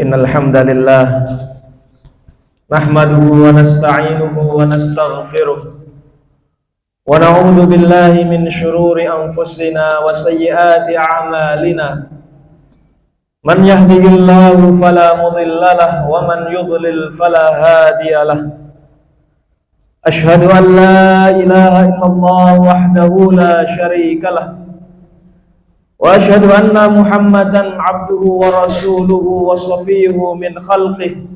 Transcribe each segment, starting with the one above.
Innal hamdalillah nahmaduhu wa nasta'inuhu wa nastaghfiruh wa na'udzu billahi min shururi anfusina wa sayyiati a'malina. Man yahdihillahu fala mudilla lahu wa man yudlil fala hadiya lahu. Ashhadu an la ilaha illallah wahdahu la syarika lahu wa asyhadu anna Muhammadan abduhu wa rasuluhu wa safiyuhu min khalqihi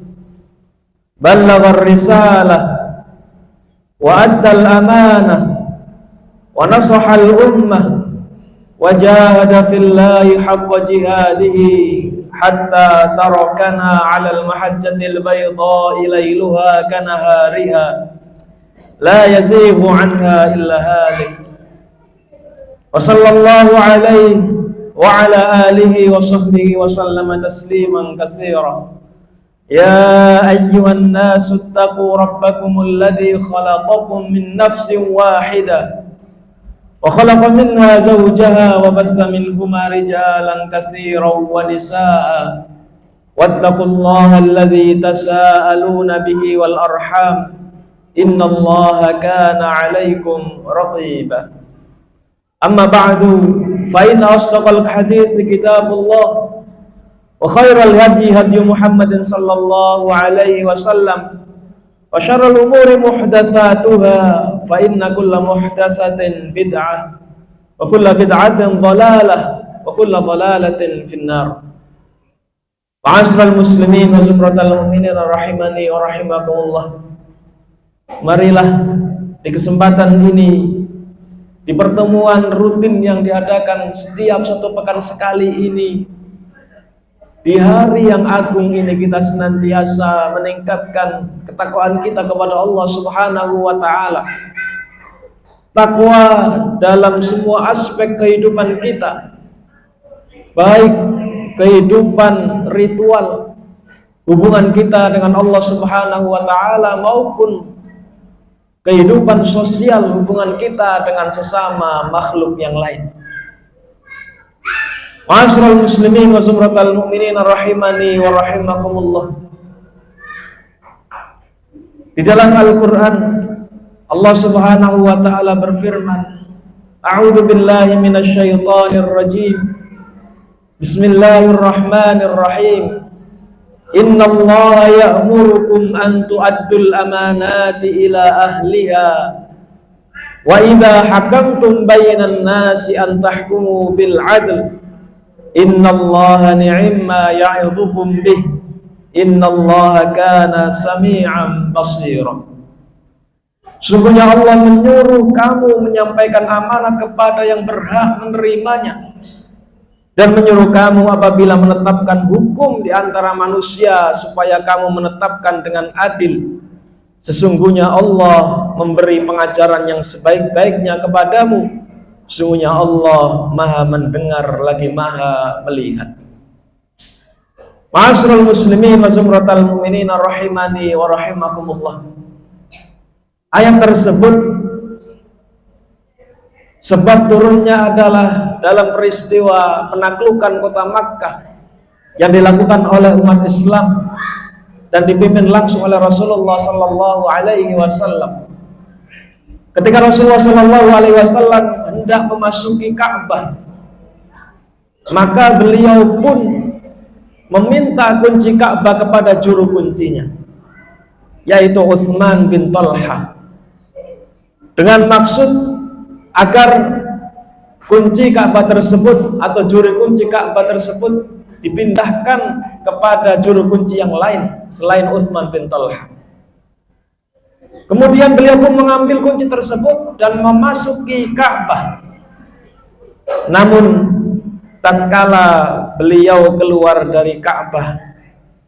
ballagha ar-risalah wa adda al-amanah wa nasaha al-ummah wa jahada fillahi haqqa jihadihi hatta tarakana 'ala al-mahajjati al-bayda'i layluha kanahariha la yazighu 'anha illa halik. Wa sallallahu alaihi wa ala alihi wa sahbihi wa sallama tasliman katsira. Ya ayyuhan nasu ittaqu rabbakumul ladzi khalaqakum min nafsin wahidah wa khalaqa minha zawjaha wa batha minhuma rijalan katsiran wa nisaa. Wattaqullaha alladzi tasaaluna bihi wal arham innallaha kana 'alaikum raqiba. Amma ba'du fa inna asdaqal hadithi kitabullah wa khairal hadi hadi Muhammadin sallallahu alaihi wasallam wa syarrul umuri muhdatsatuha fa inna kulla muhdatsatin bid'ah wa kulla bid'atin dhalalah wa kulla dhalalatin finnar. Ma'asyiral muslimin wa zumratal mu'minin rahimani wa rahimakumullah. Marilah di kesempatan ini, di pertemuan rutin yang diadakan setiap satu pekan sekali ini, di hari yang agung ini, kita senantiasa meningkatkan ketakwaan kita kepada Allah Subhanahu wa ta'ala. Takwa dalam semua aspek kehidupan kita, baik kehidupan ritual, hubungan kita dengan Allah Subhanahu wa ta'ala, maupun kehidupan sosial, hubungan kita dengan sesama makhluk yang lain. Ma'asyiral muslimin wa zumratal mu'minin rahimani wa rahimakumullah. Di dalam Al-Qur'an Allah Subhanahu wa ta'ala berfirman, A'udzu billahi minasy syaithanir rajim. Bismillahirrahmanirrahim. Innallaha ya'murukum an tu'addul amanati ila ahliha wa idza hakamtum bainan nasi an tahkumu bil 'adl innallaha ni'ma ya'idzukum bih innallaha kana sami'an basira. Sungguhnya Allah menyuruh kamu menyampaikan amanat kepada yang berhak menerimanya, dan menyuruh kamu apabila menetapkan hukum di antara manusia supaya kamu menetapkan dengan adil. Sesungguhnya Allah memberi pengajaran yang sebaik-baiknya kepadamu. Sesungguhnya Allah Maha mendengar lagi Maha melihat. Ma'asyiral muslimin wa zumratal mu'minin rahimani wa rahimakumullah. Ayat tersebut sebab turunnya adalah dalam peristiwa penaklukan kota Makkah yang dilakukan oleh umat Islam dan dipimpin langsung oleh Rasulullah sallallahu alaihi wasallam. Ketika Rasulullah sallallahu alaihi wasallam hendak memasuki Ka'bah, maka beliau pun meminta kunci Ka'bah kepada juru kuncinya, yaitu Utsman bin Talha, dengan maksud agar kunci Ka'bah tersebut atau juru kunci Ka'bah tersebut dipindahkan kepada juru kunci yang lain selain Utsman bin Talha. Kemudian beliau pun mengambil kunci tersebut dan memasuki Ka'bah. Namun tatkala beliau keluar dari Ka'bah,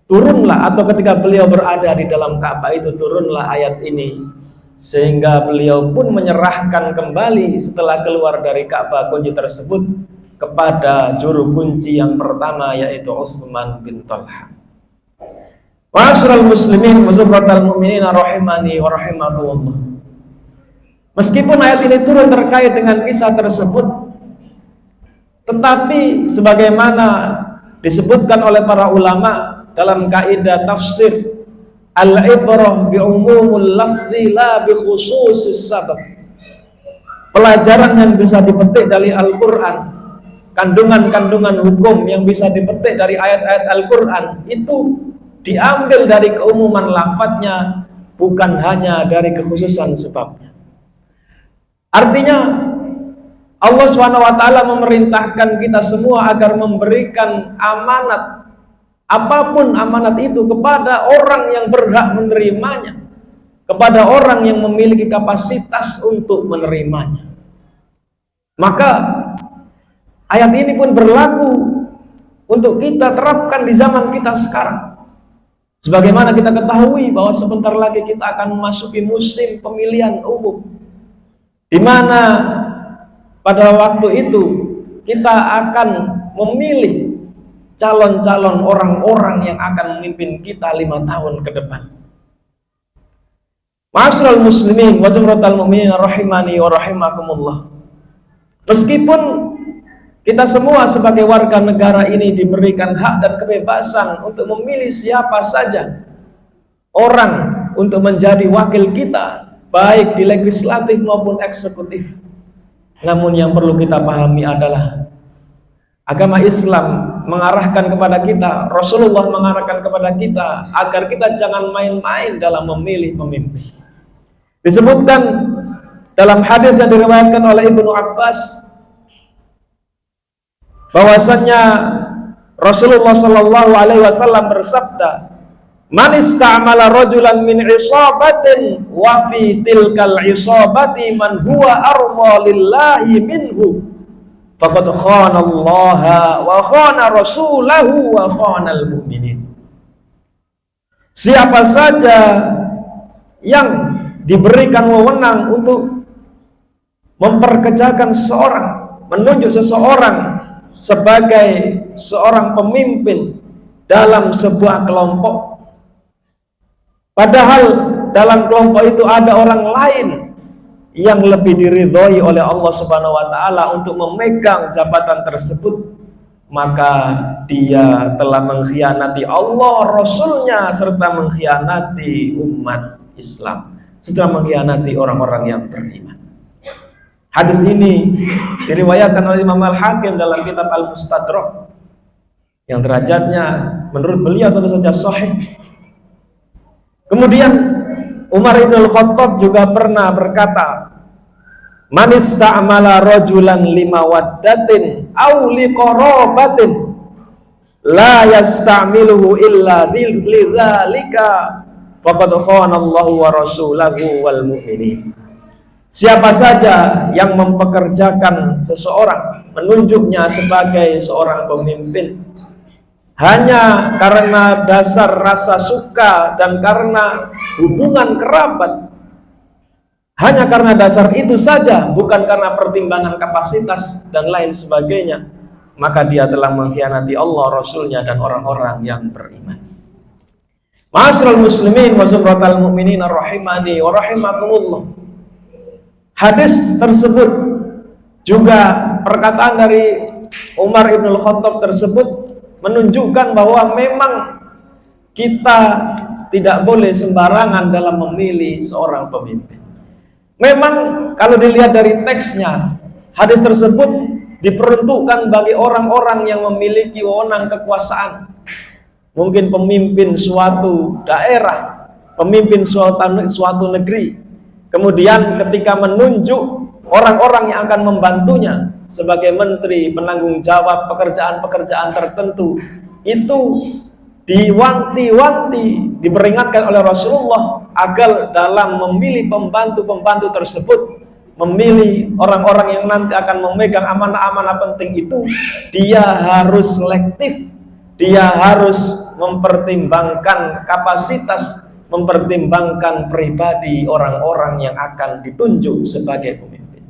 turunlah, atau ketika beliau berada di dalam Ka'bah itu, turunlah ayat ini, sehingga beliau pun menyerahkan kembali setelah keluar dari Ka'bah kunci tersebut kepada juru kunci yang pertama, yaitu Utsman bin Talha. Ma'asyiral muslimin wa zumratal mu'minin rahimani wa rahimakumullah. Meskipun ayat ini turun terkait dengan kisah tersebut, tetapi sebagaimana disebutkan oleh para ulama, dalam kaidah tafsir, al-ibrah bi umumul lafzi la bi khususis sabab. Pelajaran yang bisa dipetik dari Al-Qur'an, kandungan-kandungan hukum yang bisa dipetik dari ayat-ayat Al-Qur'an itu diambil dari keumuman lafadznya, bukan hanya dari kekhususan sebabnya. Artinya Allah SWT memerintahkan kita semua agar memberikan amanat, apapun amanat itu, kepada orang yang berhak menerimanya, kepada orang yang memiliki kapasitas untuk menerimanya. Maka ayat ini pun berlaku untuk kita terapkan di zaman kita sekarang. Sebagaimana kita ketahui bahwa sebentar lagi kita akan memasuki musim pemilihan umum, di mana pada waktu itu kita akan memilih calon-calon orang-orang yang akan memimpin kita 5 tahun ke depan. Ma'asyiral muslimin wa jumratal mu'minin rahimani wa rahimakumullah. Meskipun kita semua sebagai warga negara ini diberikan hak dan kebebasan untuk memilih siapa saja orang untuk menjadi wakil kita, baik di legislatif maupun eksekutif. Namun yang perlu kita pahami adalah agama Islam mengarahkan kepada kita, Rasulullah mengarahkan kepada kita agar kita jangan main-main dalam memilih pemimpin. Disebutkan dalam hadis yang diriwayatkan oleh Ibnu Abbas bahwasannya Rasulullah Shallallahu Alaihi Wasallam bersabda, "Man ista'mala rajulan min isabatin wa fi tilkal isabati man huwa arda lillahi minhu faqad khana Allah wa khana rasulahu wa khana al-mu'minin." Siapa saja yang diberikan wewenang untuk memperkerjakan seseorang, menunjuk seseorang sebagai seorang pemimpin dalam sebuah kelompok, padahal dalam kelompok itu ada orang lain yang lebih diridhoi oleh Allah Subhanahu wa taala untuk memegang jabatan tersebut, maka dia telah mengkhianati Allah, Rasulnya, serta mengkhianati umat Islam, serta mengkhianati orang-orang yang beriman. Hadis ini diriwayatkan oleh Imam Al-Hakim dalam kitab Al-Mustadrak yang derajatnya menurut beliau tentu saja sahih. Kemudian Umar bin Al-Khattab juga pernah berkata, "Man ista'mala rajulan limawaddatin aw liqarabatin la yasta'miluhu illa lidzalika faqad khana Allah wa rasulahu wal mu'minin." Siapa saja yang mempekerjakan seseorang, menunjuknya sebagai seorang pemimpin hanya karena dasar rasa suka dan karena hubungan kerabat, hanya karena dasar itu saja, bukan karena pertimbangan kapasitas dan lain sebagainya, maka dia telah mengkhianati Allah, Rasulnya, dan orang-orang yang beriman. Ma'asyiral muslimin wa zumratal mu'minin rahimani wa rahimakumullah. Hadis tersebut juga, perkataan dari Umar ibn al-Khattab tersebut menunjukkan bahwa memang kita tidak boleh sembarangan dalam memilih seorang pemimpin. Memang kalau dilihat dari teksnya, hadis tersebut diperuntukkan bagi orang-orang yang memiliki wewenang kekuasaan. Mungkin pemimpin suatu daerah, pemimpin suatu negeri. Kemudian ketika menunjuk orang-orang yang akan membantunya sebagai menteri, penanggung jawab pekerjaan-pekerjaan tertentu, itu diwanti-wanti, diperingatkan oleh Rasulullah agar dalam memilih pembantu-pembantu tersebut, memilih orang-orang yang nanti akan memegang amanah-amanah penting itu, dia harus selektif, dia harus mempertimbangkan kapasitas, mempertimbangkan pribadi orang-orang yang akan ditunjuk sebagai pemimpin.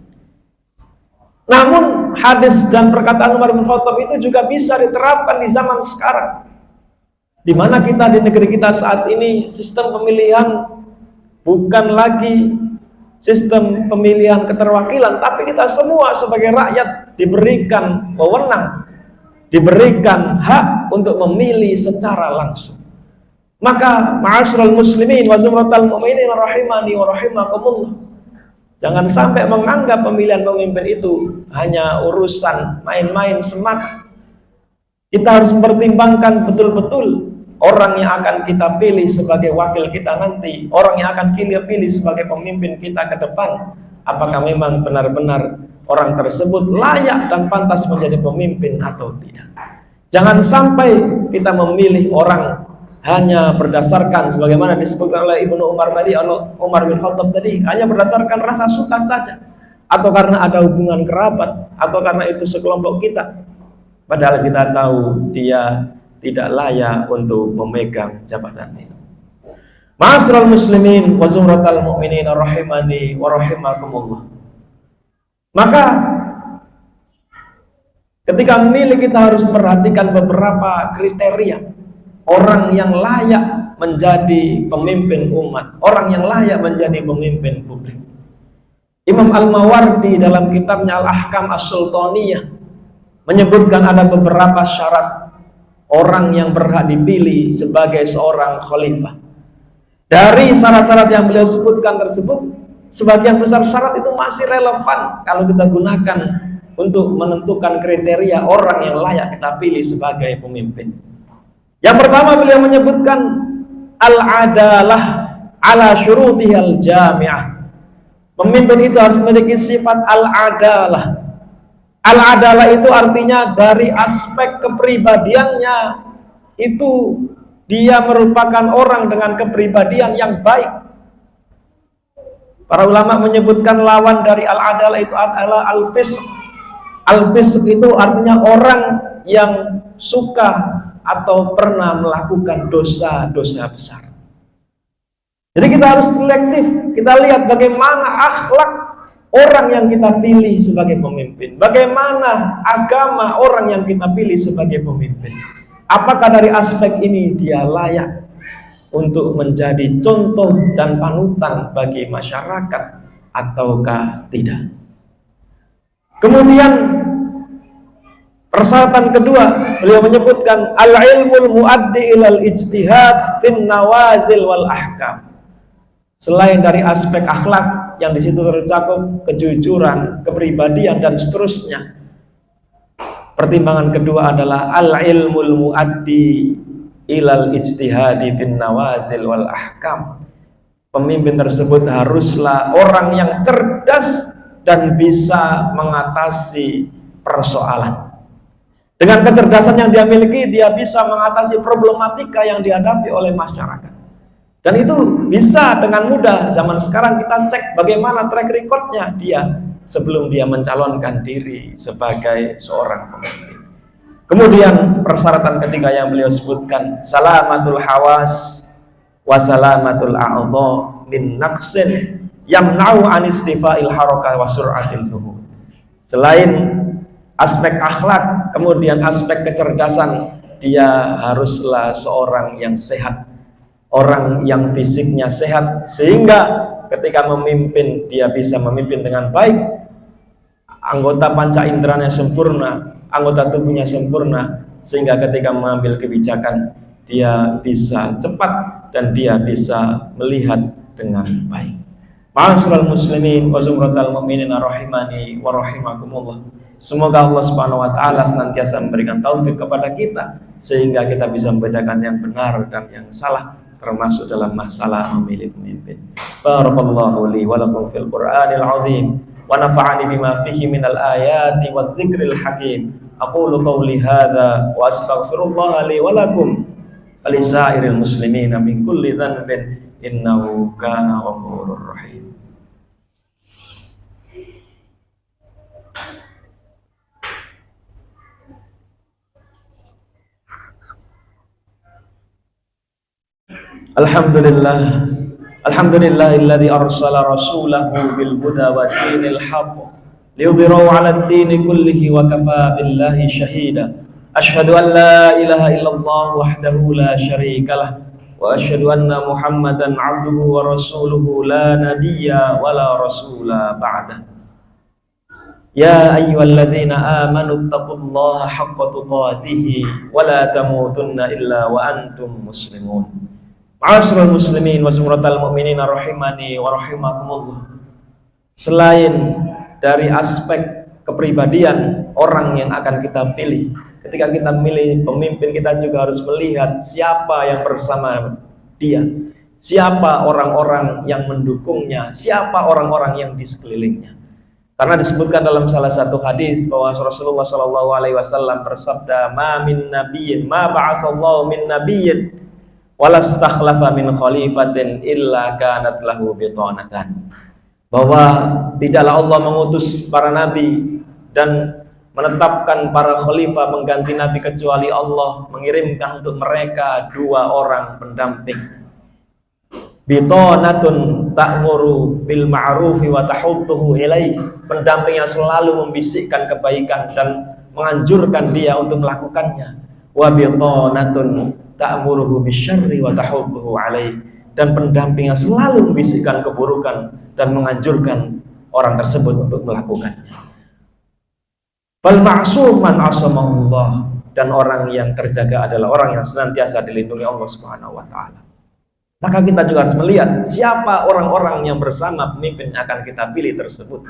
Namun hadis dan perkataan Umar bin Khattab itu juga bisa diterapkan di zaman sekarang, di mana kita di negeri kita saat ini sistem pemilihan bukan lagi sistem pemilihan keterwakilan, tapi kita semua sebagai rakyat diberikan wewenang, diberikan hak untuk memilih secara langsung. Maka ma'asyiral muslimin wa zumratal mu'minin rahimani wa rahimakumullah, jangan sampai menganggap pemilihan pemimpin itu hanya urusan main-main semata. Kita harus mempertimbangkan betul-betul orang yang akan kita pilih sebagai wakil kita nanti, orang yang akan kita pilih sebagai pemimpin kita ke depan, apakah memang benar-benar orang tersebut layak dan pantas menjadi pemimpin atau tidak. Jangan sampai kita memilih orang hanya berdasarkan sebagaimana disebutkan oleh Ibnu Umar tadi, Umar bin Khattab tadi, hanya berdasarkan rasa suka saja, atau karena ada hubungan kerabat, atau karena itu sekelompok kita, padahal kita tahu dia tidak layak untuk memegang jabatan itu. Ma'asyiral muslimin wa zumratal mu'minin rahimani wa rahimakumullah. Maka ketika memilih kita harus memperhatikan beberapa kriteria orang yang layak menjadi pemimpin umat, orang yang layak menjadi pemimpin publik. Imam Al-Mawardi dalam kitabnya Al-Ahkam As-Sultaniyah menyebutkan ada beberapa syarat orang yang berhak dipilih sebagai seorang khalifah. Dari syarat-syarat yang beliau sebutkan tersebut, sebagian besar syarat itu masih relevan kalau kita gunakan untuk menentukan kriteria orang yang layak kita pilih sebagai pemimpin. Yang pertama beliau menyebutkan al-adalah ala syurutihal jami'ah. Pemimpin itu harus memiliki sifat al-adalah. Al-adalah itu artinya dari aspek kepribadiannya itu dia merupakan orang dengan kepribadian yang baik. Para ulama menyebutkan lawan dari al-adalah itu adalah al-fisq. Al-fisq itu artinya orang yang suka atau pernah melakukan dosa-dosa besar. Jadi kita harus selektif. Kita lihat bagaimana akhlak orang yang kita pilih sebagai pemimpin, bagaimana agama orang yang kita pilih sebagai pemimpin. Apakah dari aspek ini dia layak untuk menjadi contoh dan panutan bagi masyarakat ataukah tidak? Kemudian persyaratan kedua, beliau menyebutkan al-ilmul muaddi ilal ijtihad fin nawazil wal ahkam. Selain dari aspek akhlak yang di situ tercakup kejujuran, kepribadian dan seterusnya. Pertimbangan kedua adalah al-ilmul muaddi ilal ijtihadi fin nawazil wal ahkam. Pemimpin tersebut haruslah orang yang cerdas dan bisa mengatasi persoalan. Dengan kecerdasan yang dia miliki, dia bisa mengatasi problematika yang dihadapi oleh masyarakat. Dan itu bisa dengan mudah. Zaman sekarang kita cek bagaimana track recordnya dia sebelum dia mencalonkan diri sebagai seorang pemimpin. Kemudian persyaratan ketiga yang beliau sebutkan, salamatul hawas wa salamatul a'dha min naqsin yamna'u an istifa'il harakah wa sur'atil nuhud. Selain aspek akhlak, kemudian aspek kecerdasan, dia haruslah seorang yang sehat, orang yang fisiknya sehat, sehingga ketika memimpin dia bisa memimpin dengan baik, anggota panca inderanya sempurna, anggota tubuhnya sempurna, sehingga ketika mengambil kebijakan dia bisa cepat dan dia bisa melihat dengan baik. Ma'asyiral muslimin wa zumratal mu'minin rahimani wa rahimakumullah. Semoga Allah Subhanahu wa taala senantiasa memberikan taufik kepada kita sehingga kita bisa membedakan yang benar dan yang salah, termasuk dalam masalah memilih pemimpin. Barakallahu li wa lakum fil Qur'anil azim wa nafa'ani bima fihi minal ayati wadh-dhikril hakim. Aqulu qawli hadza wa astaghfirullah li wa lakum wa lisairil muslimina min kulli dhanbin innahu kana ghafurur rahim. Alhamdulillah, alhamdulillahilladzi arsala rasulahu bil huda wa dinil haqq liyudhhirahu 'ala ad-dini kullihi wa kafaa billahi shahida. Asyhadu an la ilaha illallah wahdahu la syarikalah wa asyhadu anna Muhammadan 'abduhu wa rasuluhu la nabiyya wa la rasula ba'dah. Ya ayyuhalladzina amanu taqullaha haqqa tuqatih wa la tamutunna illa wa antum muslimun. Ma'asyiral muslimin wa zumratal mu'minin rahimani wa rahimakumullah. Selain dari aspek kepribadian orang yang akan kita pilih, ketika kita memilih pemimpin, kita juga harus melihat siapa yang bersama dia, siapa orang-orang yang mendukungnya, siapa orang-orang yang di sekelilingnya. Karena disebutkan dalam salah satu hadis bahwa Rasulullah Shallallahu Alaihi Wasallam bersabda, "Ma min nabiyyin, ma ba'atsallahu min nabiyyin, walastakhlafa min khalifatin illa kanat lahu bitanatan." Bahwa tidaklah Allah mengutus para nabi dan menetapkan para khalifah mengganti nabi kecuali Allah mengirimkan untuk mereka dua orang pendamping. Bitanatun ta'muru bil ma'rufi wa tahudduhu ilaih, pendamping yang selalu membisikkan kebaikan dan menganjurkan dia untuk melakukannya. Wa bitanatun ta'muruhu bisyarri wa tahudduhu alaih, dan pendamping yang selalu membisikkan keburukan dan menganjurkan orang tersebut untuk melakukannya. Fal ma'sum man asamahullah, dan orang yang terjaga adalah orang yang senantiasa dilindungi Allah Subhanahu wa taala. Maka kita juga harus melihat siapa orang-orang yang bersama pemimpin yang akan kita pilih tersebut.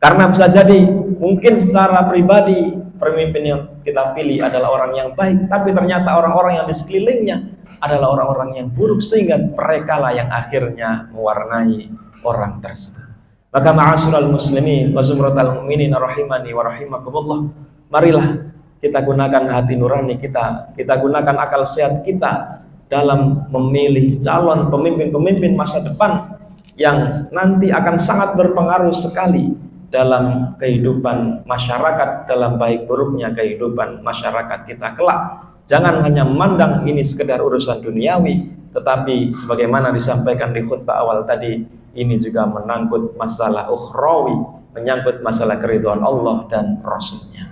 Karena bisa jadi mungkin secara pribadi pemimpin yang kita pilih adalah orang yang baik, tapi ternyata orang-orang yang di sekelilingnya adalah orang-orang yang buruk, sehingga mereka lah yang akhirnya mewarnai orang tersebut. Maka ma'asyiral muslimin wa zumratal mu'minin rahimani wa rahimakumullah, marilah kita gunakan hati nurani kita gunakan akal sehat kita dalam memilih calon pemimpin-pemimpin masa depan yang nanti akan sangat berpengaruh sekali dalam kehidupan masyarakat, dalam baik buruknya kehidupan masyarakat kita kelak. Jangan hanya memandang ini sekedar urusan duniawi, tetapi sebagaimana disampaikan di khutbah awal tadi, ini juga menyangkut masalah ukhrawi, menyangkut masalah keridhaan Allah dan Rasulnya.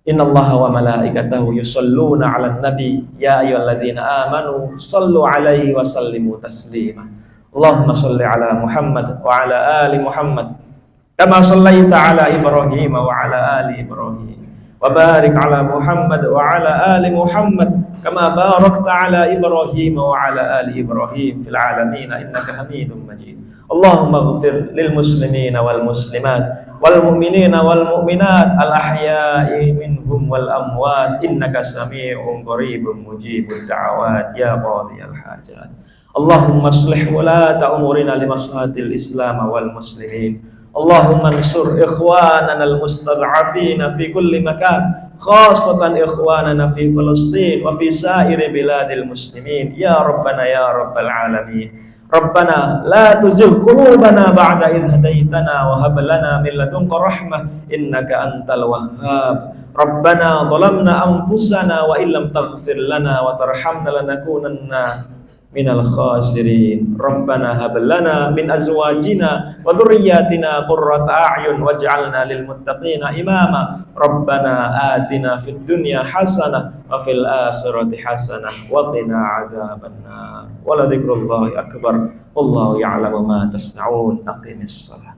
Innallaha wa malaikatahu yusholluna 'alan nabi ya ayyuhalladzina amanu shallu 'alaihi wa sallimu taslima. Allahumma shalli 'ala Muhammad wa 'ala ali Muhammad kama shallaita 'ala Ibrahim wa 'ala ali Ibrahim, wa barik 'ala Muhammad wa 'ala ali Muhammad kama barakta 'ala Ibrahim wa 'ala ali Ibrahim fil 'alamin innaka Hamidum Majid. Allahumma ighfir lil muslimina wal muslimat wal mu'minina wal mu'minat al ahya'i minhum wal amwat innaka sami'un qaribun mujibud da'awat ya qadiyal hajat. Allahumma aslih wulata umurina limaslahatil islam wal muslimin. Allahumma ansur ikhwanana al mustad'afina fi kulli makan, khasatan ikhwanana fi Palestin wa fi sa'iri biladil muslimin ya rabbana ya rabbal alamin. Rabbana la tuzigh qulubana ba'da idh hadaitana wa hab lana min ladunka rahmah innaka antal wahhab. Rabbana zalamna anfusana wa illam taghfir lana wa tarhamna lanakunanna minal khasirin. Rabbana hab lana min azwajina wa dhurriyyatina qurrata a'yun waj'alna lil muttaqina imama. Rabbana atina fid dunya hasanah wa fil akhirati hasanah wa qina adzabannar. Wa la dzikrullahi akbar. Wallahu ya'lamu ma tasna'un. Aqimis shalah.